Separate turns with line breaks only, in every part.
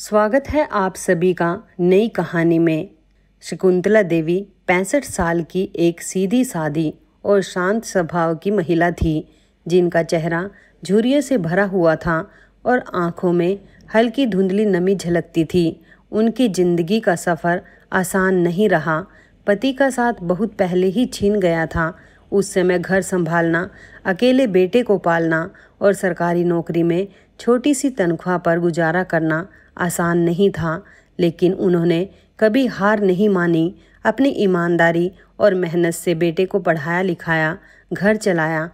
स्वागत है आप सभी का नई कहानी में। शकुंतला देवी 65 साल की एक सीधी सादी और शांत स्वभाव की महिला थी, जिनका चेहरा झुर्रियों से भरा हुआ था और आंखों में हल्की धुंधली नमी झलकती थी। उनकी जिंदगी का सफ़र आसान नहीं रहा। पति का साथ बहुत पहले ही छीन गया था। उस समय घर संभालना, अकेले बेटे को पालना और सरकारी नौकरी में छोटी सी तनख्वाह पर गुजारा करना आसान नहीं था, लेकिन उन्होंने कभी हार नहीं मानी। अपनी ईमानदारी और मेहनत से बेटे को पढ़ाया लिखाया, घर चलाया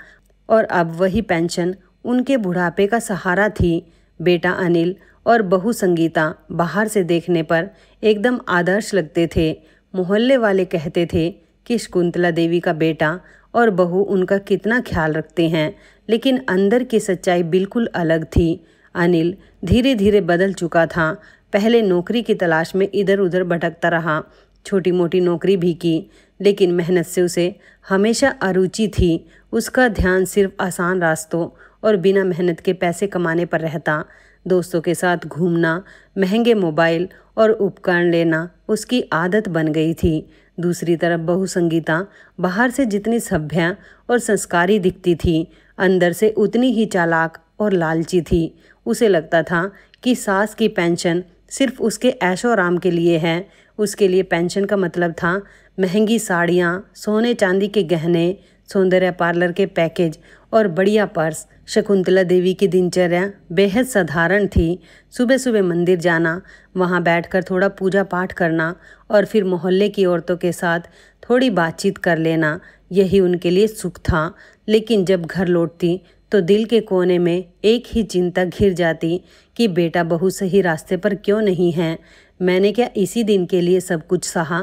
और अब वही पेंशन उनके बुढ़ापे का सहारा थी। बेटा अनिल और बहू संगीता बाहर से देखने पर एकदम आदर्श लगते थे। मोहल्ले वाले कहते थे कि शकुंतला देवी का बेटा और बहू उनका कितना ख्याल रखते हैं, लेकिन अंदर की सच्चाई बिल्कुल अलग थी। अनिल धीरे धीरे बदल चुका था। पहले नौकरी की तलाश में इधर उधर भटकता रहा, छोटी मोटी नौकरी भी की, लेकिन मेहनत से उसे हमेशा अरुचि थी। उसका ध्यान सिर्फ आसान रास्तों और बिना मेहनत के पैसे कमाने पर रहता। दोस्तों के साथ घूमना, महंगे मोबाइल और उपकरण लेना उसकी आदत बन गई थी। दूसरी तरफ बहू संगीता बाहर से जितनी सभ्य और संस्कारी दिखती थी, अंदर से उतनी ही चालाक और लालची थी। उसे लगता था कि सास की पेंशन सिर्फ उसके ऐशो आराम के लिए है। उसके लिए पेंशन का मतलब था महंगी साड़ियाँ, सोने चांदी के गहने, सौंदर्य पार्लर के पैकेज और बढ़िया पर्स। शकुंतला देवी की दिनचर्या बेहद साधारण थी। सुबह सुबह मंदिर जाना, वहाँ बैठकर थोड़ा पूजा पाठ करना और फिर मोहल्ले की औरतों के साथ थोड़ी बातचीत कर लेना, यही उनके लिए सुख था। लेकिन जब घर लौटती तो दिल के कोने में एक ही चिंता घिर जाती कि बेटा बहू सही रास्ते पर क्यों नहीं है। मैंने क्या इसी दिन के लिए सब कुछ सहा।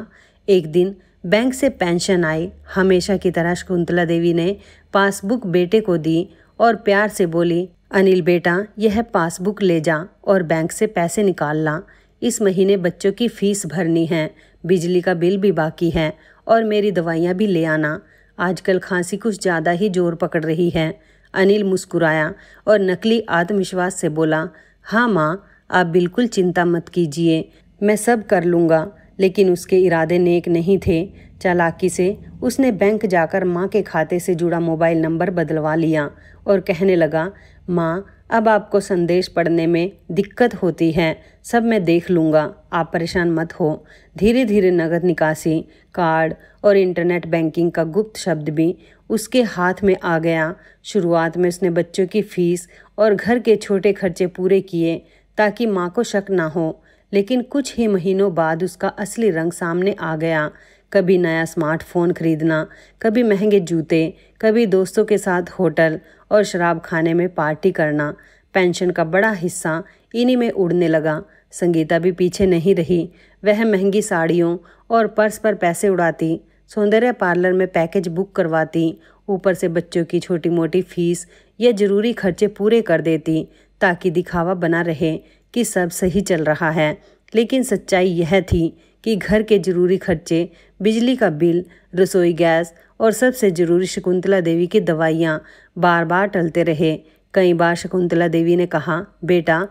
एक दिन बैंक से पेंशन आई। हमेशा की तरह शकुंतला देवी ने पासबुक बेटे को दी और प्यार से बोली, अनिल बेटा, यह पासबुक ले जा और बैंक से पैसे निकाल ला। इस महीने बच्चों की फीस भरनी है, बिजली का बिल भी बाकी है और मेरी दवाइयाँ भी ले आना। आजकल खांसी कुछ ज़्यादा ही जोर पकड़ रही है। अनिल मुस्कुराया और नकली आत्मविश्वास से बोला, हाँ माँ, आप बिल्कुल चिंता मत कीजिए, मैं सब कर लूँगा। लेकिन उसके इरादे नेक नहीं थे। चालाकी से उसने बैंक जाकर माँ के खाते से जुड़ा मोबाइल नंबर बदलवा लिया और कहने लगा, माँ, अब आपको संदेश पढ़ने में दिक्कत होती है, सब मैं देख लूँगा, आप परेशान मत हो। धीरे धीरे नगद निकासी, कार्ड और इंटरनेट बैंकिंग का गुप्त शब्द भी उसके हाथ में आ गया। शुरुआत में उसने बच्चों की फीस और घर के छोटे खर्चे पूरे किए ताकि माँ को शक ना हो, लेकिन कुछ ही महीनों बाद उसका असली रंग सामने आ गया। कभी नया स्मार्टफोन खरीदना, कभी महंगे जूते, कभी दोस्तों के साथ होटल और शराब खाने में पार्टी करना। पेंशन का बड़ा हिस्सा इन्हीं में उड़ने लगा। संगीता भी पीछे नहीं रही। वह महंगी साड़ियों और पर्स पर पैसे उड़ाती, सौंदर्य पार्लर में पैकेज बुक करवाती, ऊपर से बच्चों की छोटी मोटी फीस या ज़रूरी खर्चे पूरे कर देती ताकि दिखावा बना रहे कि सब सही चल रहा है। लेकिन सच्चाई यह थी कि घर के ज़रूरी खर्चे, बिजली का बिल, रसोई गैस और सबसे ज़रूरी शकुंतला देवी की दवाइयाँ बार बार टलते रहे। कई बार शकुंतला देवी ने कहा, बेटा,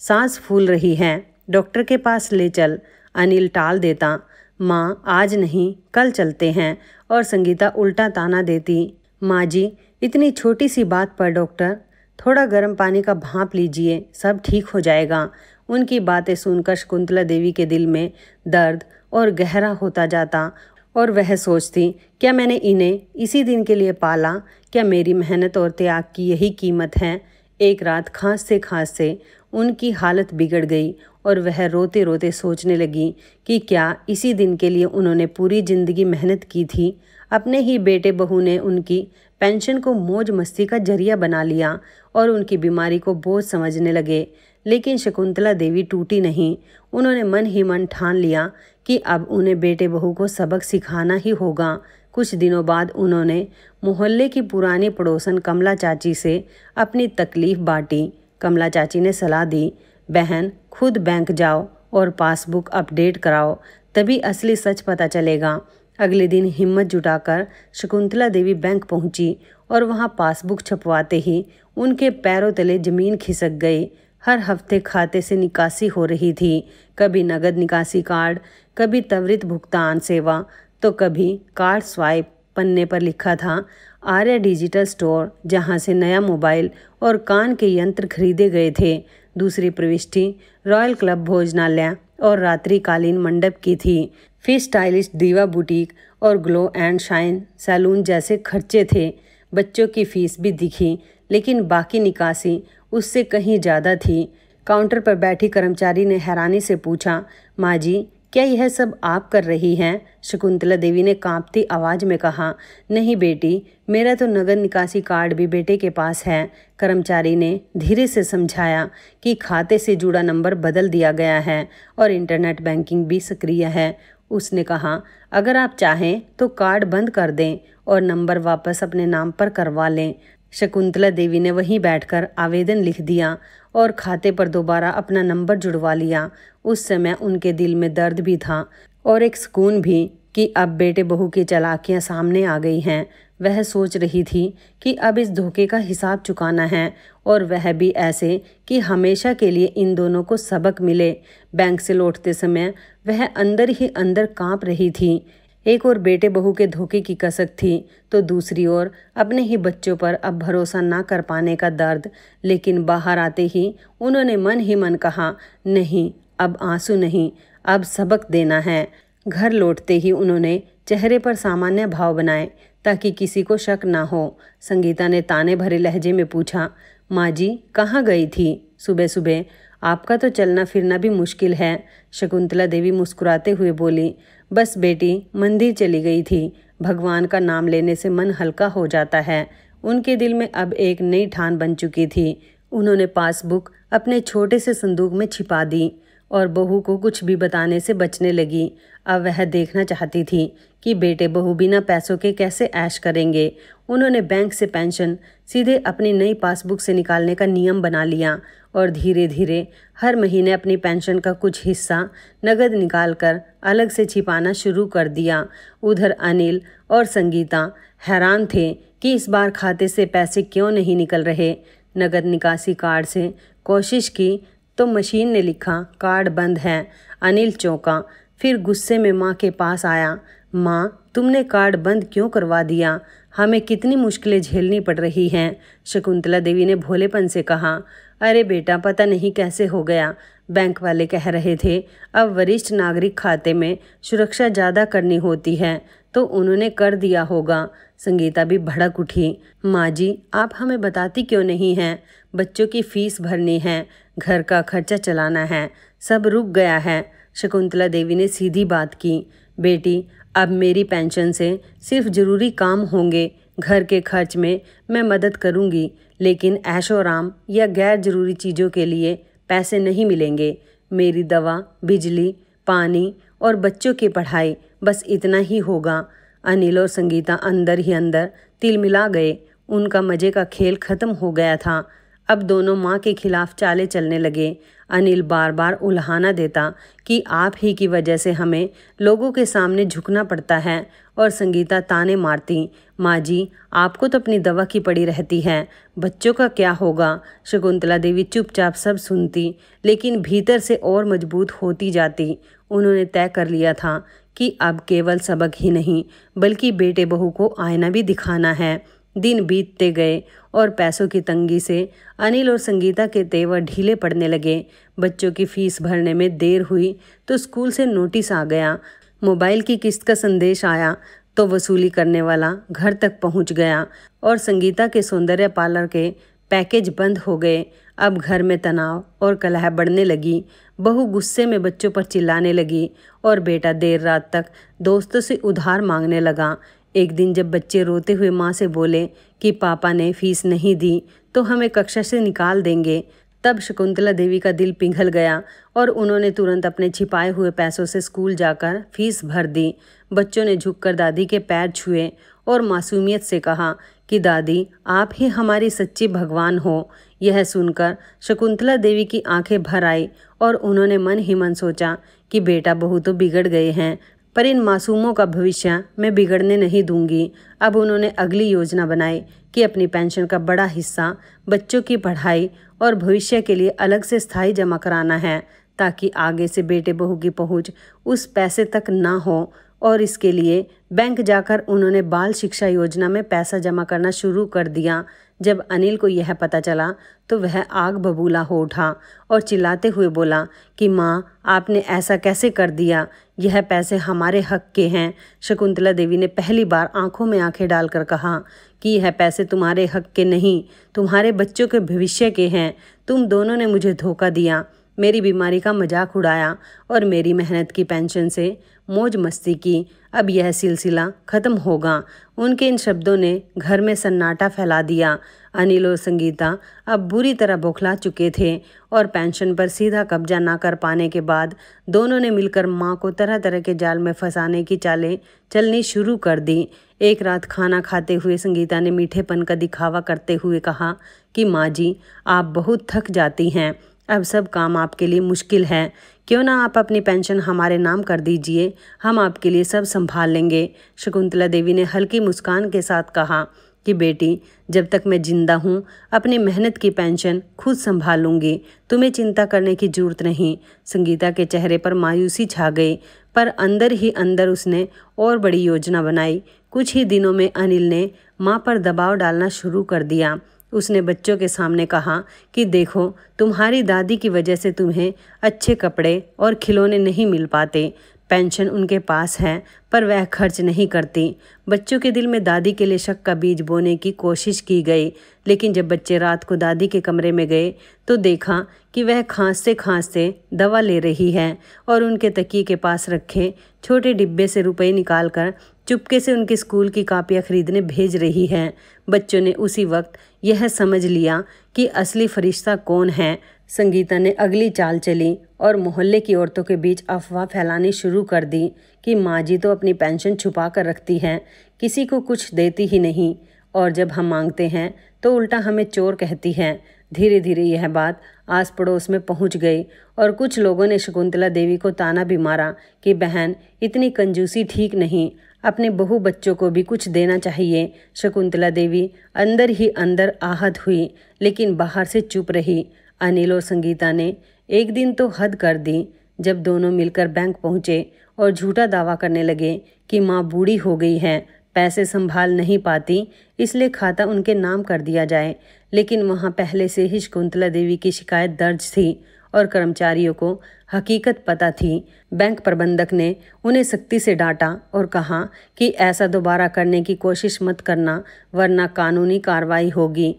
सांस फूल रही है, डॉक्टर के पास ले चल। अनिल टाल देता, माँ, आज नहीं, कल चलते हैं। और संगीता उल्टा ताना देती, माँ जी, इतनी छोटी सी बात पर डॉक्टर, थोड़ा गर्म पानी का भांप लीजिए, सब ठीक हो जाएगा। उनकी बातें सुनकर शकुंतला देवी के दिल में दर्द और गहरा होता जाता और वह सोचती, क्या मैंने इन्हें इसी दिन के लिए पाला? क्या मेरी मेहनत और त्याग की यही कीमत है? एक रात खांसते उनकी हालत बिगड़ गई और वह रोते रोते सोचने लगी कि क्या इसी दिन के लिए उन्होंने पूरी ज़िंदगी मेहनत की थी। अपने ही बेटे बहू ने उनकी पेंशन को मौज मस्ती का जरिया बना लिया और उनकी बीमारी को बोझ समझने लगे। लेकिन शकुंतला देवी टूटी नहीं। उन्होंने मन ही मन ठान लिया कि अब उन्हें बेटे बहू को सबक सिखाना ही होगा। कुछ दिनों बाद उन्होंने मोहल्ले की पुरानी पड़ोसन कमला चाची से अपनी तकलीफ़ बांटी। कमला चाची ने सलाह दी, बहन, खुद बैंक जाओ और पासबुक अपडेट कराओ, तभी असली सच पता चलेगा। अगले दिन हिम्मत जुटाकर शकुंतला देवी बैंक पहुंची और वहां पासबुक छपवाते ही उनके पैरों तले जमीन खिसक गई। हर हफ्ते खाते से निकासी हो रही थी। कभी नगद निकासी कार्ड, कभी त्वरित भुगतान सेवा, तो कभी कार्ड स्वाइप। पन्ने पर लिखा था आर्या डिजिटल स्टोर, जहां से नया मोबाइल और कान के यंत्र खरीदे गए थे। दूसरी प्रविष्टि रॉयल क्लब भोजनालय और रात्रिकालीन मंडप की थी। फिर स्टाइलिश दीवा बुटीक और ग्लो एंड शाइन सैलून जैसे खर्चे थे। बच्चों की फीस भी दिखी, लेकिन बाकी निकासी उससे कहीं ज़्यादा थी। काउंटर पर बैठी कर्मचारी ने हैरानी से पूछा, माँ जी, क्या यह सब आप कर रही हैं? शकुंतला देवी ने कांपती आवाज़ में कहा, नहीं बेटी, मेरा तो नगद निकासी कार्ड भी बेटे के पास है। कर्मचारी ने धीरे से समझाया कि खाते से जुड़ा नंबर बदल दिया गया है और इंटरनेट बैंकिंग भी सक्रिय है। उसने कहा, अगर आप चाहें तो कार्ड बंद कर दें और नंबर वापस अपने नाम पर करवा लें। शकुंतला देवी ने वहीं बैठकर आवेदन लिख दिया और खाते पर दोबारा अपना नंबर जुड़वा लिया। उस समय उनके दिल में दर्द भी था और एक सुकून भी कि अब बेटे बहू की चालाकियां सामने आ गई हैं। वह सोच रही थी कि अब इस धोखे का हिसाब चुकाना है, और वह भी ऐसे कि हमेशा के लिए इन दोनों को सबक मिले। बैंक से लौटते समय वह अंदर ही अंदर कांप रही थी। एक और बेटे बहू के धोखे की कसक थी, तो दूसरी ओर अपने ही बच्चों पर अब भरोसा ना कर पाने का दर्द। लेकिन बाहर आते ही उन्होंने मन ही मन कहा, नहीं, अब आंसू नहीं, अब सबक देना है। घर लौटते ही उन्होंने चेहरे पर सामान्य भाव बनाए ताकि किसी को शक ना हो। संगीता ने ताने भरे लहजे में पूछा, माँ जी, कहाँ गई थी सुबह सुबह? आपका तो चलना फिरना भी मुश्किल है। शकुंतला देवी मुस्कुराते हुए बोली, बस बेटी, मंदिर चली गई थी। भगवान का नाम लेने से मन हल्का हो जाता है। उनके दिल में अब एक नई ठान बन चुकी थी। उन्होंने पासबुक अपने छोटे से संदूक में छिपा दी और बहू को कुछ भी बताने से बचने लगी। अब वह देखना चाहती थी कि बेटे बहू बिना पैसों के कैसे ऐश करेंगे। उन्होंने बैंक से पेंशन सीधे अपनी नई पासबुक से निकालने का नियम बना लिया और धीरे धीरे हर महीने अपनी पेंशन का कुछ हिस्सा नगद निकालकर अलग से छिपाना शुरू कर दिया। उधर अनिल और संगीता हैरान थे कि इस बार खाते से पैसे क्यों नहीं निकल रहे। नगद निकासी कार्ड से कोशिश की तो मशीन ने लिखा, कार्ड बंद है। अनिल चौंका, फिर गुस्से में माँ के पास आया, माँ, तुमने कार्ड बंद क्यों करवा दिया? हमें कितनी मुश्किलें झेलनी पड़ रही हैं। शकुंतला देवी ने भोलेपन से कहा, अरे बेटा, पता नहीं कैसे हो गया। बैंक वाले कह रहे थे अब वरिष्ठ नागरिक खाते में सुरक्षा ज़्यादा करनी होती है, तो उन्होंने कर दिया होगा। संगीता भी भड़क उठी, माँ जी, आप हमें बताती क्यों नहीं हैं? बच्चों की फीस भरनी है, घर का खर्चा चलाना है, सब रुक गया है। शकुंतला देवी ने सीधी बात की, बेटी, अब मेरी पेंशन से सिर्फ ज़रूरी काम होंगे। घर के खर्च में मैं मदद करूंगी, लेकिन ऐशोआराम या गैर ज़रूरी चीज़ों के लिए पैसे नहीं मिलेंगे। मेरी दवा, बिजली, पानी और बच्चों की पढ़ाई, बस इतना ही होगा। अनिल और संगीता अंदर ही अंदर तिलमिला गए। उनका मज़े का खेल ख़त्म हो गया था। अब दोनों माँ के खिलाफ चाले चलने लगे। अनिल बार बार उल्हाना देता कि आप ही की वजह से हमें लोगों के सामने झुकना पड़ता है, और संगीता ताने मारती, माँ जी, आपको तो अपनी दवा की पड़ी रहती है, बच्चों का क्या होगा? शकुंतला देवी चुपचाप सब सुनती, लेकिन भीतर से और मजबूत होती जाती। उन्होंने तय कर लिया था कि अब केवल सबक ही नहीं, बल्कि बेटे बहू को आईना भी दिखाना है। दिन बीतते गए और पैसों की तंगी से अनिल और संगीता के तेवर ढीले पड़ने लगे। बच्चों की फीस भरने में देर हुई तो स्कूल से नोटिस आ गया। मोबाइल की किस्त का संदेश आया तो वसूली करने वाला घर तक पहुंच गया, और संगीता के सौंदर्य पार्लर के पैकेज बंद हो गए। अब घर में तनाव और कलह बढ़ने लगी। बहू गुस्से में बच्चों पर चिल्लाने लगी और बेटा देर रात तक दोस्तों से उधार मांगने लगा। एक दिन जब बच्चे रोते हुए माँ से बोले कि पापा ने फीस नहीं दी तो हमें कक्षा से निकाल देंगे, तब शकुंतला देवी का दिल पिघल गया और उन्होंने तुरंत अपने छिपाए हुए पैसों से स्कूल जाकर फीस भर दी। बच्चों ने झुककर दादी के पैर छुए और मासूमियत से कहा कि दादी, आप ही हमारी सच्ची भगवान हो। यह सुनकर शकुंतला देवी की आंखें भर आई और उन्होंने मन ही मन सोचा कि बेटा बहू तो बिगड़ गए हैं, पर इन मासूमों का भविष्य मैं बिगड़ने नहीं दूंगी। अब उन्होंने अगली योजना बनाई कि अपनी पेंशन का बड़ा हिस्सा बच्चों की पढ़ाई और भविष्य के लिए अलग से स्थायी जमा कराना है, ताकि आगे से बेटे बहू की पहुंच उस पैसे तक ना हो। और इसके लिए बैंक जाकर उन्होंने बाल शिक्षा योजना में पैसा जमा करना शुरू कर दिया। जब अनिल को यह पता चला तो वह आग बबूला हो उठा और चिल्लाते हुए बोला कि माँ, आपने ऐसा कैसे कर दिया? यह पैसे हमारे हक के हैं। शकुंतला देवी ने पहली बार आंखों में आंखें डालकर कहा कि यह पैसे तुम्हारे हक के नहीं, तुम्हारे बच्चों के भविष्य के हैं। तुम दोनों ने मुझे धोखा दिया, मेरी बीमारी का मजाक उड़ाया और मेरी मेहनत की पेंशन से मौज मस्ती की। अब यह सिलसिला खत्म होगा। उनके इन शब्दों ने घर में सन्नाटा फैला दिया। अनिल और संगीता अब बुरी तरह बौखला चुके थे और पेंशन पर सीधा कब्जा ना कर पाने के बाद दोनों ने मिलकर मां को तरह तरह के जाल में फंसाने की चालें चलनी शुरू कर दी। एक रात खाना खाते हुए संगीता ने मीठेपन का दिखावा करते हुए कहा कि माँ जी, आप बहुत थक जाती हैं, अब सब काम आपके लिए मुश्किल है। क्यों ना आप अपनी पेंशन हमारे नाम कर दीजिए, हम आपके लिए सब संभाल लेंगे। शकुंतला देवी ने हल्की मुस्कान के साथ कहा कि बेटी, जब तक मैं जिंदा हूँ अपनी मेहनत की पेंशन खुद संभाल लूँगी, तुम्हें चिंता करने की जरूरत नहीं। संगीता के चेहरे पर मायूसी छा गई, पर अंदर ही अंदर उसने और बड़ी योजना बनाई। कुछ ही दिनों में अनिल ने माँ पर दबाव डालना शुरू कर दिया। उसने बच्चों के सामने कहा कि देखो, तुम्हारी दादी की वजह से तुम्हें अच्छे कपड़े और खिलौने नहीं मिल पाते। पेंशन उनके पास है पर वह खर्च नहीं करती। बच्चों के दिल में दादी के लिए शक का बीज बोने की कोशिश की गई, लेकिन जब बच्चे रात को दादी के कमरे में गए तो देखा कि वह खांसते खांसते दवा ले रही है और उनके तकिए के पास रखे छोटे डिब्बे से रुपए निकालकर चुपके से उनकी स्कूल की कापियाँ खरीदने भेज रही है। बच्चों ने उसी वक्त यह समझ लिया कि असली फरिश्ता कौन है। संगीता ने अगली चाल चली और मोहल्ले की औरतों के बीच अफवाह फैलानी शुरू कर दी कि माँ जी तो अपनी पेंशन छुपा कर रखती हैं, किसी को कुछ देती ही नहीं, और जब हम मांगते हैं तो उल्टा हमें चोर कहती हैं। धीरे धीरे यह बात आस पड़ोस में पहुंच गई और कुछ लोगों ने शकुंतला देवी को ताना भी मारा कि बहन, इतनी कंजूसी ठीक नहीं, अपने बहू बच्चों को भी कुछ देना चाहिए। शकुंतला देवी अंदर ही अंदर आहत हुई, लेकिन बाहर से चुप रही। अनिल और संगीता ने एक दिन तो हद कर दी जब दोनों मिलकर बैंक पहुंचे और झूठा दावा करने लगे कि माँ बूढ़ी हो गई है, पैसे संभाल नहीं पाती, इसलिए खाता उनके नाम कर दिया जाए। लेकिन वहाँ पहले से ही शकुंतला देवी की शिकायत दर्ज थी और कर्मचारियों को हकीकत पता थी। बैंक प्रबंधक ने उन्हें सख्ती से डांटा और कहा कि ऐसा दोबारा करने की कोशिश मत करना, वरना कानूनी कार्रवाई होगी।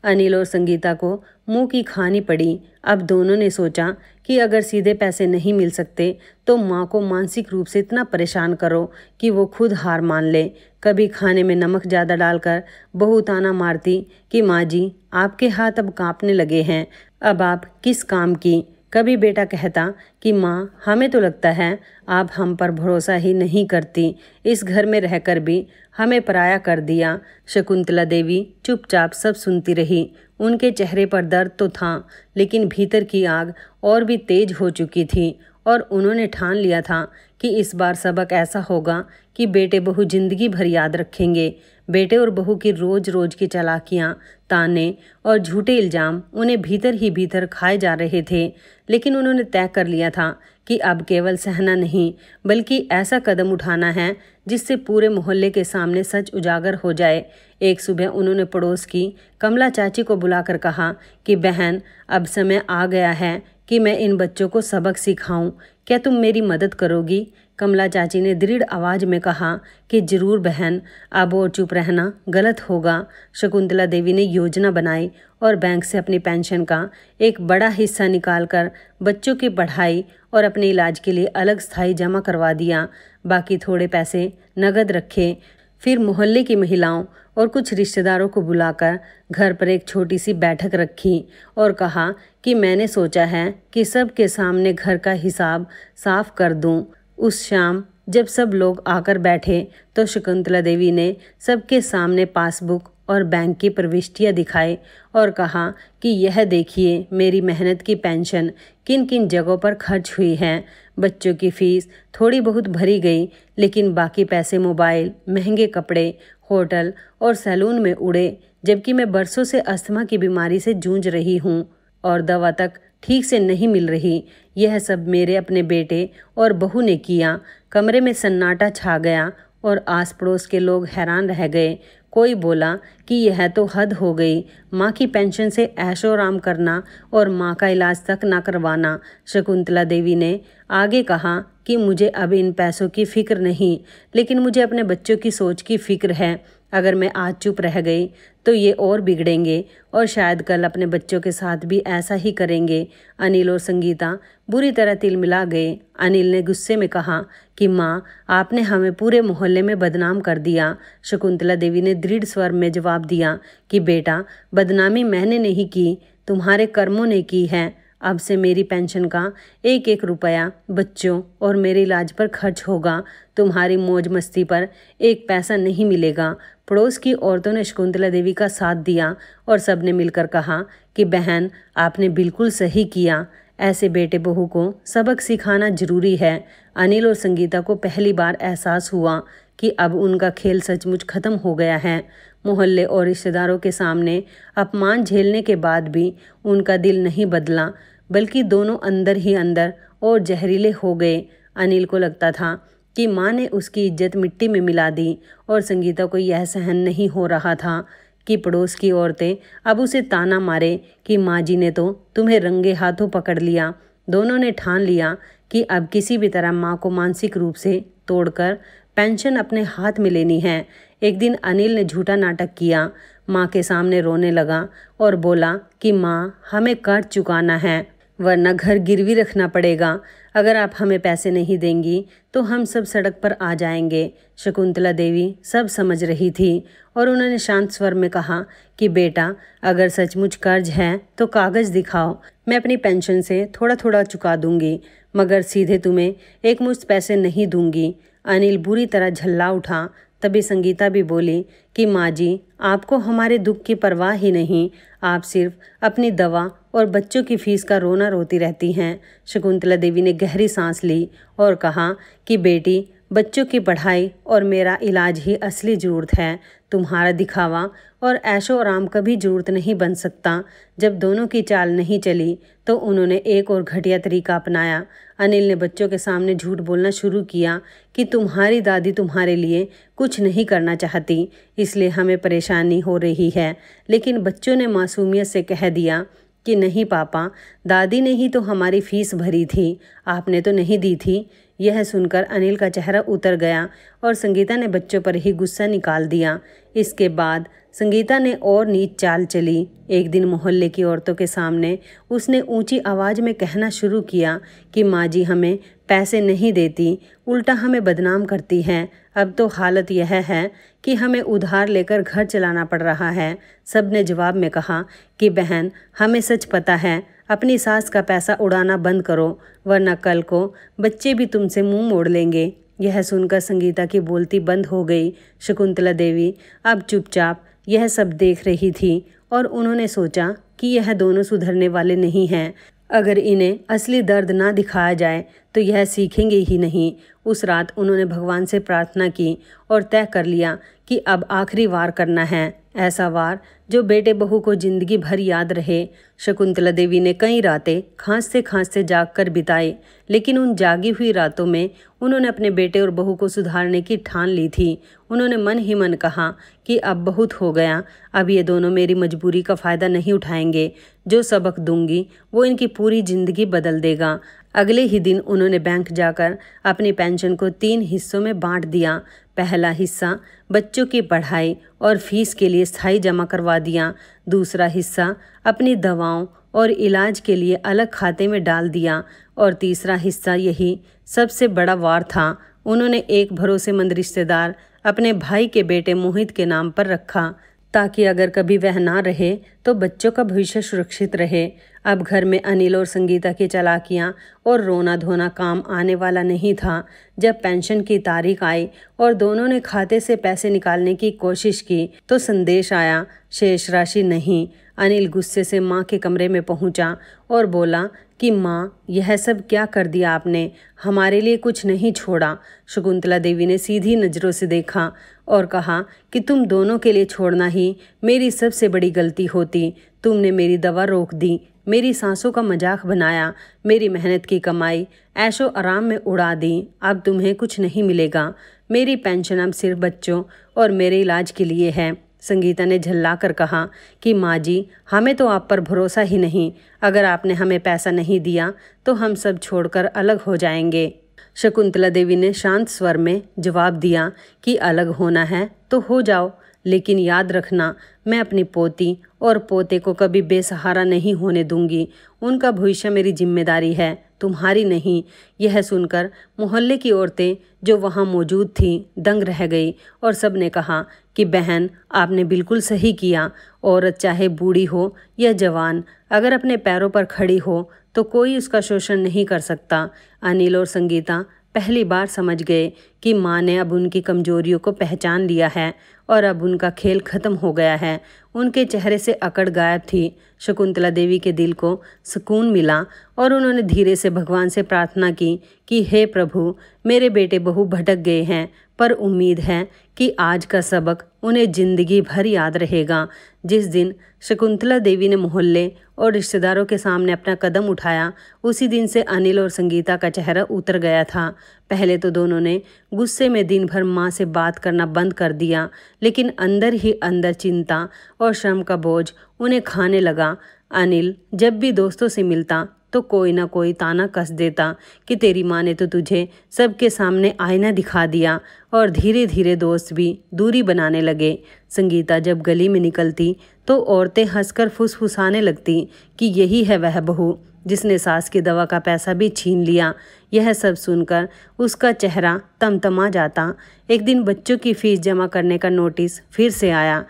अनिल और संगीता को मुंह की खानी पड़ी। अब दोनों ने सोचा कि अगर सीधे पैसे नहीं मिल सकते तो माँ को मानसिक रूप से इतना परेशान करो कि वो खुद हार मान ले। कभी खाने में नमक ज़्यादा डालकर बहू ताना मारती कि माँ जी, आपके हाथ अब कांपने लगे हैं, अब आप किस काम की। कभी बेटा कहता कि माँ, हमें तो लगता है आप हम पर भरोसा ही नहीं करती, इस घर में रहकर भी हमें पराया कर दिया। शकुंतला देवी चुपचाप सब सुनती रही। उनके चेहरे पर दर्द तो था, लेकिन भीतर की आग और भी तेज हो चुकी थी और उन्होंने ठान लिया था कि इस बार सबक ऐसा होगा कि बेटे बहू जिंदगी भर याद रखेंगे। बेटे और बहू की रोज रोज की चालाकियाँ, ताने और झूठे इल्जाम उन्हें भीतर ही भीतर खाए जा रहे थे, लेकिन उन्होंने तय कर लिया था कि अब केवल सहना नहीं बल्कि ऐसा कदम उठाना है जिससे पूरे मोहल्ले के सामने सच उजागर हो जाए। एक सुबह उन्होंने पड़ोस की कमला चाची को बुलाकर कहा कि बहन, अब समय आ गया है कि मैं इन बच्चों को सबक सिखाऊं, क्या तुम मेरी मदद करोगी? कमला चाची ने दृढ़ आवाज में कहा कि जरूर बहन, अब और चुप रहना गलत होगा। शकुंतला देवी ने योजना बनाई और बैंक से अपनी पेंशन का एक बड़ा हिस्सा निकालकर बच्चों की पढ़ाई और अपने इलाज के लिए अलग स्थायी जमा करवा दिया। बाकी थोड़े पैसे नगद रखे। फिर मोहल्ले की महिलाओं और कुछ रिश्तेदारों को बुलाकर घर पर एक छोटी सी बैठक रखी और कहा कि मैंने सोचा है कि सबके सामने घर का हिसाब साफ कर दूं। उस शाम जब सब लोग आकर बैठे तो शकुंतला देवी ने सबके सामने पासबुक और बैंक की प्रविष्टियाँ दिखाई और कहा कि यह देखिए मेरी मेहनत की पेंशन किन किन जगहों पर खर्च हुई है। बच्चों की फीस थोड़ी बहुत भरी गई, लेकिन बाकी पैसे मोबाइल, महंगे कपड़े, होटल और सैलून में उड़े, जबकि मैं बरसों से अस्थमा की बीमारी से जूझ रही हूँ। और दवा तक ठीक से नहीं मिल रही। यह सब मेरे अपने बेटे और बहू ने किया। कमरे में सन्नाटा छा गया और आस पड़ोस के लोग हैरान रह गए। कोई बोला कि यह तो हद हो गई, माँ की पेंशन से ऐशो आराम करना और माँ का इलाज तक ना करवाना। शकुंतला देवी ने आगे कहा कि मुझे अब इन पैसों की फिक्र नहीं, लेकिन मुझे अपने बच्चों की सोच की फिक्र है। अगर मैं आज चुप रह गई तो ये और बिगड़ेंगे और शायद कल अपने बच्चों के साथ भी ऐसा ही करेंगे। अनिल और संगीता बुरी तरह तिलमिला गए। अनिल ने गुस्से में कहा कि माँ, आपने हमें पूरे मोहल्ले में बदनाम कर दिया। शकुंतला देवी ने दृढ़ स्वर में जवाब दिया कि बेटा, बदनामी मैंने नहीं की, तुम्हारे कर्मों ने की है। अब से मेरी पेंशन का एक एक रुपया बच्चों और मेरे इलाज पर खर्च होगा। तुम्हारी मौज मस्ती पर एक पैसा नहीं मिलेगा। पड़ोस की औरतों ने शकुंतला देवी का साथ दिया और सबने मिलकर कहा कि बहन, आपने बिल्कुल सही किया। ऐसे बेटे बहू को सबक सिखाना जरूरी है। अनिल और संगीता को पहली बार एहसास हुआ कि अब उनका खेल सचमुच खत्म हो गया है। मोहल्ले और रिश्तेदारों के सामने अपमान झेलने के बाद भी उनका दिल नहीं बदला, बल्कि दोनों अंदर ही अंदर और जहरीले हो गए। अनिल को लगता था कि माँ ने उसकी इज्जत मिट्टी में मिला दी और संगीता को यह सहन नहीं हो रहा था कि पड़ोस की औरतें अब उसे ताना मारे कि माँ जी ने तो तुम्हें रंगे हाथों पकड़ लिया। दोनों ने ठान लिया कि अब किसी भी तरह माँ को मानसिक रूप से तोड़कर पेंशन अपने हाथ में लेनी है। एक दिन अनिल ने झूठा नाटक किया, माँ के सामने रोने लगा और बोला कि माँ, हमें कर्ज चुकाना है, वरना घर गिरवी रखना पड़ेगा। अगर आप हमें पैसे नहीं देंगी तो हम सब सड़क पर आ जाएंगे। शकुंतला देवी सब समझ रही थी और उन्होंने शांत स्वर में कहा कि बेटा, अगर सचमुच कर्ज है तो कागज़ दिखाओ, मैं अपनी पेंशन से थोड़ा थोड़ा चुका दूंगी, मगर सीधे तुम्हें एक मुश्त पैसे नहीं दूंगी। अनिल बुरी तरह झल्ला उठा। तभी संगीता भी बोली कि माँ जी, आपको हमारे दुख की परवाह ही नहीं, आप सिर्फ अपनी दवा और बच्चों की फीस का रोना रोती रहती हैं। शकुंतला देवी ने गहरी सांस ली और कहा कि बेटी, बच्चों की पढ़ाई और मेरा इलाज ही असली ज़रूरत है। तुम्हारा दिखावा और ऐशो आराम कभी ज़रूरत नहीं बन सकता। जब दोनों की चाल नहीं चली तो उन्होंने एक और घटिया तरीका अपनाया। अनिल ने बच्चों के सामने झूठ बोलना शुरू किया कि तुम्हारी दादी तुम्हारे लिए कुछ नहीं करना चाहती, इसलिए हमें परेशानी हो रही है। लेकिन बच्चों ने मासूमियत से कह दिया कि नहीं पापा, दादी ने ही तो हमारी फीस भरी थी, आपने तो नहीं दी थी। यह सुनकर अनिल का चेहरा उतर गया और संगीता ने बच्चों पर ही गुस्सा निकाल दिया। इसके बाद संगीता ने और नीच चाल चली। एक दिन मोहल्ले की औरतों के सामने उसने ऊंची आवाज़ में कहना शुरू किया कि माँ जी हमें पैसे नहीं देती, उल्टा हमें बदनाम करती हैं। अब तो हालत यह है कि हमें उधार लेकर घर चलाना पड़ रहा है। सब ने जवाब में कहा कि बहन, हमें सच पता है, अपनी सास का पैसा उड़ाना बंद करो, वरना कल को बच्चे भी तुमसे मुंह मोड़ लेंगे। यह सुनकर संगीता की बोलती बंद हो गई। शकुंतला देवी अब चुपचाप यह सब देख रही थी और उन्होंने सोचा कि यह दोनों सुधरने वाले नहीं हैं। अगर इन्हें असली दर्द ना दिखाया जाए तो यह सीखेंगे ही नहीं। उस रात उन्होंने भगवान से प्रार्थना की और तय कर लिया कि अब आखिरी वार करना है, ऐसा वार जो बेटे बहू को जिंदगी भर याद रहे। शकुंतला देवी ने कई रातें खांसते खांसते जाग कर बिताई, लेकिन उन जागी हुई रातों में उन्होंने अपने बेटे और बहू को सुधारने की ठान ली थी। उन्होंने मन ही मन कहा कि अब बहुत हो गया, अब ये दोनों मेरी मजबूरी का फ़ायदा नहीं उठाएंगे। जो सबक दूंगी वो इनकी पूरी ज़िंदगी बदल देगा। अगले ही दिन उन्होंने बैंक जाकर अपनी पेंशन को 3 हिस्सों में बांट दिया। पहला हिस्सा बच्चों की पढ़ाई और फीस के लिए स्थायी जमा करवा दिया। दूसरा हिस्सा अपनी दवाओं और इलाज के लिए अलग खाते में डाल दिया और तीसरा हिस्सा, यही सबसे बड़ा वार था, उन्होंने एक भरोसेमंद रिश्तेदार अपने भाई के बेटे मोहित के नाम पर रखा, ताकि अगर कभी वह ना रहे तो बच्चों का भविष्य सुरक्षित रहे। अब घर में अनिल और संगीता की चालाकियां और रोना धोना काम आने वाला नहीं था। जब पेंशन की तारीख आई और दोनों ने खाते से पैसे निकालने की कोशिश की तो संदेश आया, शेष राशि नहीं। अनिल गुस्से से माँ के कमरे में पहुंचा और बोला कि माँ, यह सब क्या कर दिया आपने, हमारे लिए कुछ नहीं छोड़ा। शकुंतला देवी ने सीधी नज़रों से देखा और कहा कि तुम दोनों के लिए छोड़ना ही मेरी सबसे बड़ी गलती होती। तुमने मेरी दवा रोक दी, मेरी सांसों का मजाक बनाया, मेरी मेहनत की कमाई ऐशो आराम में उड़ा दी। अब तुम्हें कुछ नहीं मिलेगा। मेरी पेंशन अब सिर्फ बच्चों और मेरे इलाज के लिए है। संगीता ने झल्ला कर कहा कि माँ जी, हमें तो आप पर भरोसा ही नहीं। अगर आपने हमें पैसा नहीं दिया तो हम सब छोड़कर अलग हो जाएंगे। शकुंतला देवी ने शांत स्वर में जवाब दिया कि अलग होना है तो हो जाओ, लेकिन याद रखना, मैं अपनी पोती और पोते को कभी बेसहारा नहीं होने दूंगी। उनका भविष्य मेरी जिम्मेदारी है, तुम्हारी नहीं। यह सुनकर मोहल्ले की औरतें जो वहाँ मौजूद थीं दंग रह गई और सब ने कहा कि बहन, आपने बिल्कुल सही किया। औरत चाहे बूढ़ी हो या जवान, अगर अपने पैरों पर खड़ी हो तो कोई उसका शोषण नहीं कर सकता। अनिल और संगीता पहली बार समझ गए कि माँ ने अब उनकी कमजोरियों को पहचान लिया है और अब उनका खेल खत्म हो गया है। उनके चेहरे से अकड़ गायब थी। शकुंतला देवी के दिल को सुकून मिला और उन्होंने धीरे से भगवान से प्रार्थना की कि हे प्रभु, मेरे बेटे बहू भटक गए हैं, पर उम्मीद है कि आज का सबक उन्हें जिंदगी भर याद रहेगा। जिस दिन शकुंतला देवी ने मोहल्ले और रिश्तेदारों के सामने अपना कदम उठाया, उसी दिन से अनिल और संगीता का चेहरा उतर गया था। पहले तो दोनों ने गुस्से में दिन भर माँ से बात करना बंद कर दिया, लेकिन अंदर ही अंदर चिंता और श्रम का बोझ उन्हें खाने लगा। अनिल जब भी दोस्तों से मिलता तो कोई ना कोई ताना कस देता कि तेरी माँ ने तो तुझे सबके सामने आईना दिखा दिया, और धीरे धीरे दोस्त भी दूरी बनाने लगे। संगीता जब गली में निकलती तो औरतें हंसकर फुसफुसाने लगती कि यही है वह बहू जिसने सास की दवा का पैसा भी छीन लिया। यह सब सुनकर उसका चेहरा तमतमा जाता। एक दिन बच्चों की फीस जमा करने का नोटिस फिर से आया,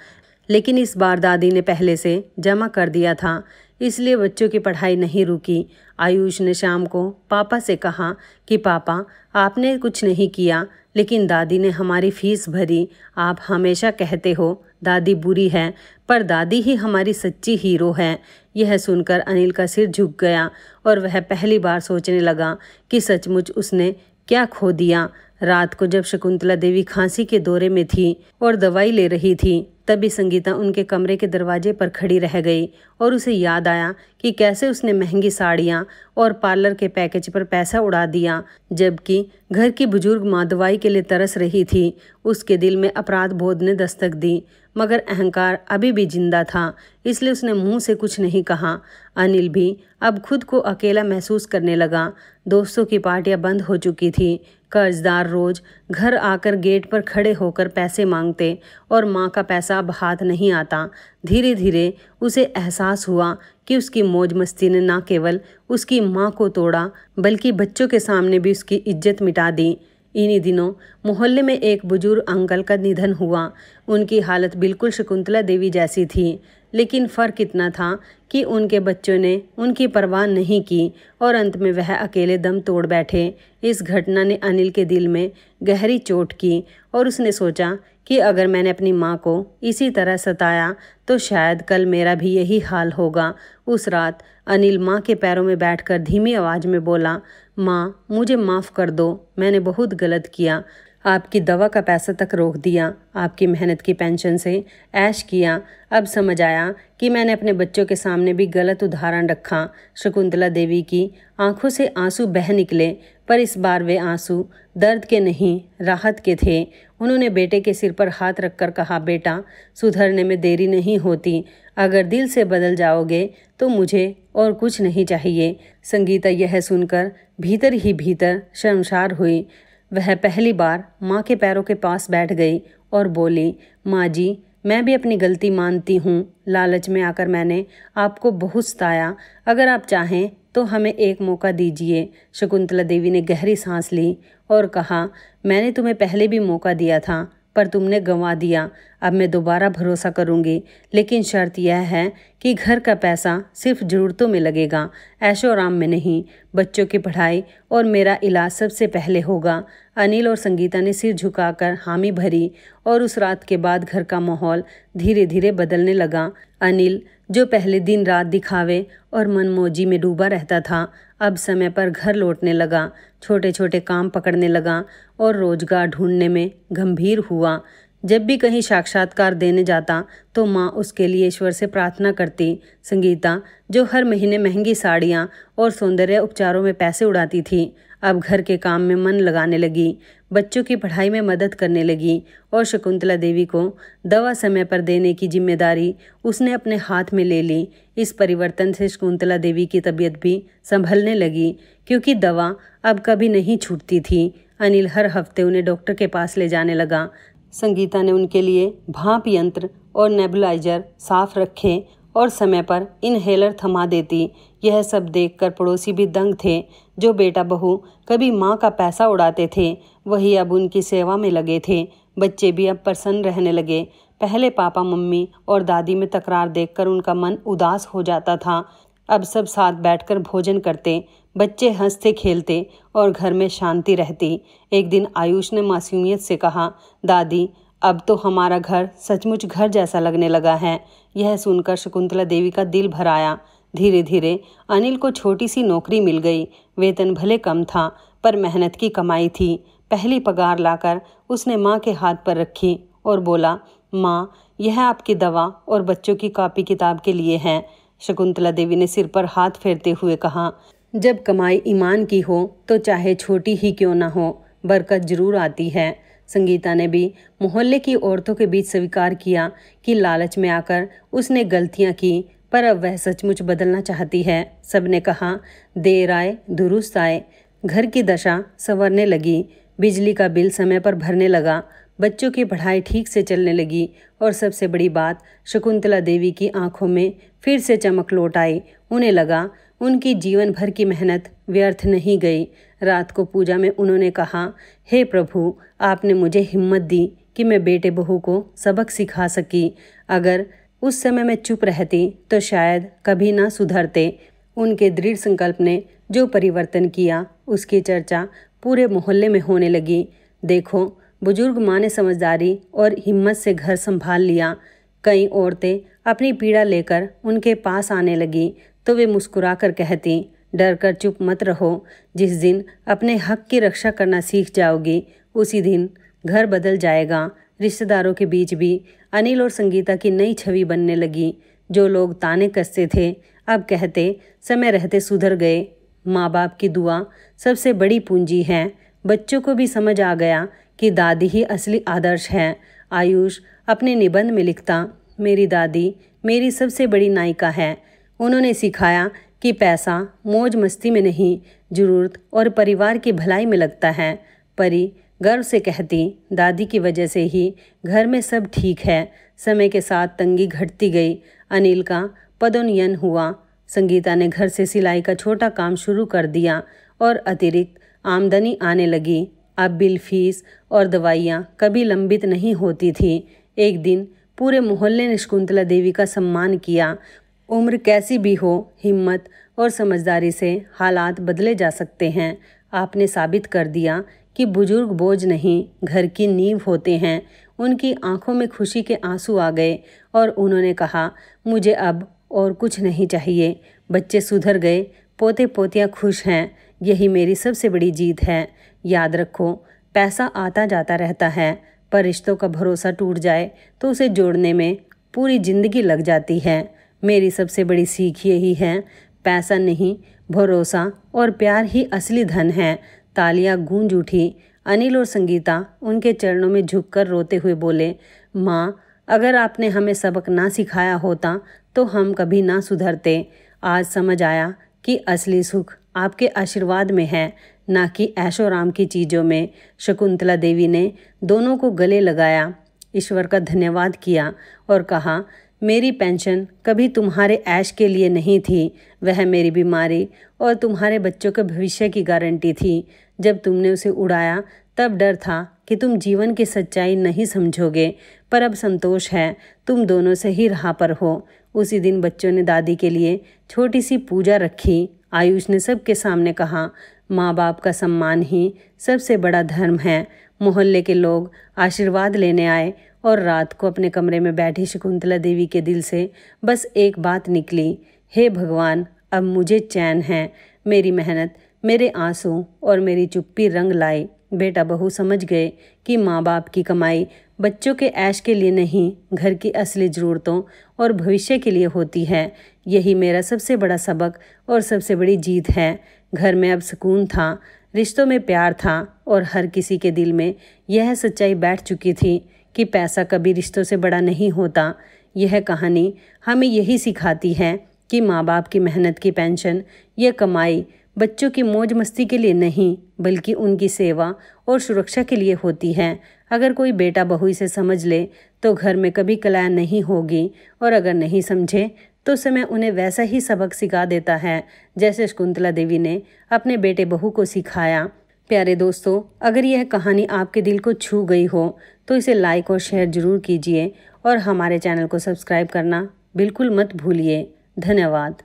लेकिन इस बार दादी ने पहले से जमा कर दिया था, इसलिए बच्चों की पढ़ाई नहीं रुकी। आयुष ने शाम को पापा से कहा कि पापा, आपने कुछ नहीं किया, लेकिन दादी ने हमारी फीस भरी। आप हमेशा कहते हो दादी बुरी है, पर दादी ही हमारी सच्ची हीरो है। यह सुनकर अनिल का सिर झुक गया और वह पहली बार सोचने लगा कि सचमुच उसने क्या खो दिया। रात को जब शकुंतला देवी खांसी के दौरे में थी और दवाई ले रही थी, तभी संगीता उनके कमरे के दरवाजे पर खड़ी रह गई और उसे याद आया कि कैसे उसने महंगी साड़ियाँ और पार्लर के पैकेज पर पैसा उड़ा दिया, जबकि घर की बुजुर्ग माँ दवाई के लिए तरस रही थी। उसके दिल में अपराध बोध ने दस्तक दी, मगर अहंकार अभी भी जिंदा था, इसलिए उसने मुंह से कुछ नहीं कहा। अनिल भी अब खुद को अकेला महसूस करने लगा। दोस्तों की पार्टियां बंद हो चुकी थी। कर्जदार रोज घर आकर गेट पर खड़े होकर पैसे मांगते और माँ का पैसा अब हाथ नहीं आता। धीरे धीरे उसे एहसास हुआ कि उसकी मौज मस्ती ने न केवल उसकी माँ को तोड़ा, बल्कि बच्चों के सामने भी उसकी इज्जत मिटा दी। इन्हीं दिनों मोहल्ले में एक बुजुर्ग अंकल का निधन हुआ। उनकी हालत बिल्कुल शकुंतला देवी जैसी थी, लेकिन फ़र्क इतना था कि उनके बच्चों ने उनकी परवाह नहीं की और अंत में वह अकेले दम तोड़ बैठे। इस घटना ने अनिल के दिल में गहरी चोट की और उसने सोचा कि अगर मैंने अपनी माँ को इसी तरह सताया तो शायद कल मेरा भी यही हाल होगा। उस रात अनिल माँ के पैरों में बैठकर धीमी आवाज़ में बोला, माँ, मुझे माफ़ कर दो, मैंने बहुत गलत किया। आपकी दवा का पैसा तक रोक दिया, आपकी मेहनत की पेंशन से ऐश किया। अब समझ आया कि मैंने अपने बच्चों के सामने भी गलत उदाहरण रखा। शकुंतला देवी की आंखों से आंसू बह निकले, पर इस बार वे आंसू दर्द के नहीं, राहत के थे। उन्होंने बेटे के सिर पर हाथ रखकर कहा, बेटा, सुधरने में देरी नहीं होती। अगर दिल से बदल जाओगे तो मुझे और कुछ नहीं चाहिए। संगीता यह सुनकर भीतर ही भीतर शर्मसार हुई। वह पहली बार माँ के पैरों के पास बैठ गई और बोली, माँ जी, मैं भी अपनी गलती मानती हूँ। लालच में आकर मैंने आपको बहुत सताया। अगर आप चाहें तो हमें एक मौका दीजिए। शकुंतला देवी ने गहरी सांस ली और कहा, मैंने तुम्हें पहले भी मौका दिया था, पर तुमने गंवा दिया। अब मैं दोबारा भरोसा करूंगी, लेकिन शर्त यह है कि घर का पैसा सिर्फ ज़रूरतों में लगेगा, ऐशो आराम में नहीं। बच्चों की पढ़ाई और मेरा इलाज सबसे पहले होगा। अनिल और संगीता ने सिर झुकाकर हामी भरी और उस रात के बाद घर का माहौल धीरे धीरे बदलने लगा। अनिल, जो पहले दिन रात दिखावे और मनमौजी में डूबा रहता था, अब समय पर घर लौटने लगा, छोटे छोटे काम पकड़ने लगा और रोजगार ढूंढने में गंभीर हुआ। जब भी कहीं साक्षात्कार देने जाता तो माँ उसके लिए ईश्वर से प्रार्थना करती। संगीता, जो हर महीने महंगी साड़ियाँ और सौंदर्य उपचारों में पैसे उड़ाती थी, अब घर के काम में मन लगाने लगी, बच्चों की पढ़ाई में मदद करने लगी और शकुंतला देवी को दवा समय पर देने की जिम्मेदारी उसने अपने हाथ में ले ली। इस परिवर्तन से शकुंतला देवी की तबीयत भी संभलने लगी, क्योंकि दवा अब कभी नहीं छूटती थी। अनिल हर हफ्ते उन्हें डॉक्टर के पास ले जाने लगा। संगीता ने उनके लिए भाप यंत्र और नेबुलाइजर साफ रखे और समय पर इनहेलर थमा देती। यह सब देखकर पड़ोसी भी दंग थे। जो बेटा बहू कभी माँ का पैसा उड़ाते थे, वही अब उनकी सेवा में लगे थे। बच्चे भी अब प्रसन्न रहने लगे। पहले पापा मम्मी और दादी में तकरार देखकर उनका मन उदास हो जाता था। अब सब साथ बैठकर भोजन करते, बच्चे हंसते खेलते और घर में शांति रहती। एक दिन आयुष ने मासूमियत से कहा, दादी, अब तो हमारा घर सचमुच घर जैसा लगने लगा है। यह सुनकर शकुंतला देवी का दिल भर आया। धीरे धीरे अनिल को छोटी सी नौकरी मिल गई। वेतन भले कम था, पर मेहनत की कमाई थी। पहली पगार लाकर उसने माँ के हाथ पर रखी और बोला, माँ, यह आपकी दवा और बच्चों की कॉपी किताब के लिए है। शकुंतला देवी ने सिर पर हाथ फेरते हुए कहा, जब कमाई ईमान की हो तो चाहे छोटी ही क्यों ना हो, बरकत जरूर आती है। संगीता ने भी मोहल्ले की औरतों के बीच स्वीकार किया कि लालच में आकर उसने गलतियां की, पर अब वह सचमुच बदलना चाहती है। सबने कहा, देर आए दुरुस्त आए। घर की दशा संवरने लगी। बिजली का बिल समय पर भरने लगा, बच्चों की पढ़ाई ठीक से चलने लगी और सबसे बड़ी बात, शकुंतला देवी की आंखों में फिर से चमक लौट आई। उन्हें लगा उनकी जीवन भर की मेहनत व्यर्थ नहीं गई। रात को पूजा में उन्होंने कहा, हे प्रभु, आपने मुझे हिम्मत दी कि मैं बेटे बहू को सबक सिखा सकी। अगर उस समय मैं चुप रहती तो शायद कभी ना सुधरते। उनके दृढ़ संकल्प ने जो परिवर्तन किया, उसकी चर्चा पूरे मोहल्ले में होने लगी। देखो, बुजुर्ग माँ ने समझदारी और हिम्मत से घर संभाल लिया। कई औरतें अपनी पीड़ा लेकर उनके पास आने लगी तो वे मुस्कुरा कर कहती, डर कर चुप मत रहो। जिस दिन अपने हक की रक्षा करना सीख जाओगी, उसी दिन घर बदल जाएगा। रिश्तेदारों के बीच भी अनिल और संगीता की नई छवि बनने लगी। जो लोग ताने कसते थे, अब कहते समय रहते सुधर गए। माँ बाप की दुआ सबसे बड़ी पूंजी है। बच्चों को भी समझ आ गया कि दादी ही असली आदर्श है। आयुष अपने निबंध में लिखता, मेरी दादी मेरी सबसे बड़ी नायिका है। उन्होंने सिखाया कि पैसा मौज मस्ती में नहीं, जरूरत और परिवार की भलाई में लगता है। परी गर्व से कहती, दादी की वजह से ही घर में सब ठीक है। समय के साथ तंगी घटती गई। अनिल का पदोन्नयन हुआ। संगीता ने घर से सिलाई का छोटा काम शुरू कर दिया और अतिरिक्त आमदनी आने लगी। अब बिल, फीस और दवाइयाँ कभी लंबित नहीं होती थी। एक दिन पूरे मोहल्ले ने शकुंतला देवी का सम्मान किया। उम्र कैसी भी हो, हिम्मत और समझदारी से हालात बदले जा सकते हैं। आपने साबित कर दिया कि बुजुर्ग बोझ नहीं, घर की नींव होते हैं। उनकी आंखों में खुशी के आंसू आ गए और उन्होंने कहा, मुझे अब और कुछ नहीं चाहिए। बच्चे सुधर गए, पोते पोतियाँ खुश हैं। यही मेरी सबसे बड़ी जीत है। याद रखो, पैसा आता जाता रहता है, पर रिश्तों का भरोसा टूट जाए तो उसे जोड़ने में पूरी जिंदगी लग जाती है। मेरी सबसे बड़ी सीख यही है, पैसा नहीं, भरोसा और प्यार ही असली धन है। तालियां गूंज उठी। अनिल और संगीता उनके चरणों में झुककर रोते हुए बोले, माँ, अगर आपने हमें सबक ना सिखाया होता तो हम कभी ना सुधरते। आज समझ आया कि असली सुख आपके आशीर्वाद में है, ना कि ऐशोआराम की चीज़ों में। शकुंतला देवी ने दोनों को गले लगाया, ईश्वर का धन्यवाद किया और कहा, मेरी पेंशन कभी तुम्हारे ऐश के लिए नहीं थी, वह मेरी बीमारी और तुम्हारे बच्चों के भविष्य की गारंटी थी। जब तुमने उसे उड़ाया तब डर था कि तुम जीवन की सच्चाई नहीं समझोगे, पर अब संतोष है, तुम दोनों से ही राह पर हो। उसी दिन बच्चों ने दादी के लिए छोटी सी पूजा रखी। आयुष ने सबके सामने कहा, माँ बाप का सम्मान ही सबसे बड़ा धर्म है। मोहल्ले के लोग आशीर्वाद लेने आए और रात को अपने कमरे में बैठी शकुंतला देवी के दिल से बस एक बात निकली, हे भगवान, अब मुझे चैन है। मेरी मेहनत, मेरे आंसू और मेरी चुप्पी रंग लाए। बेटा बहू समझ गए कि माँ बाप की कमाई बच्चों के ऐश के लिए नहीं, घर की असली ज़रूरतों और भविष्य के लिए होती है। यही मेरा सबसे बड़ा सबक और सबसे बड़ी जीत है। घर में अब सुकून था, रिश्तों में प्यार था और हर किसी के दिल में यह सच्चाई बैठ चुकी थी कि पैसा कभी रिश्तों से बड़ा नहीं होता। यह कहानी हमें यही सिखाती है कि माँ बाप की मेहनत की पेंशन, यह कमाई बच्चों की मौज मस्ती के लिए नहीं बल्कि उनकी सेवा और सुरक्षा के लिए होती है। अगर कोई बेटा बहू इसे समझ ले तो घर में कभी कलह नहीं होगी, और अगर नहीं समझे तो समय उन्हें वैसा ही सबक सिखा देता है जैसे शकुंतला देवी ने अपने बेटे बहू को सिखाया। प्यारे दोस्तों, अगर यह कहानी आपके दिल को छू गई हो तो इसे लाइक और शेयर जरूर कीजिए और हमारे चैनल को सब्सक्राइब करना बिल्कुल मत भूलिए। धन्यवाद।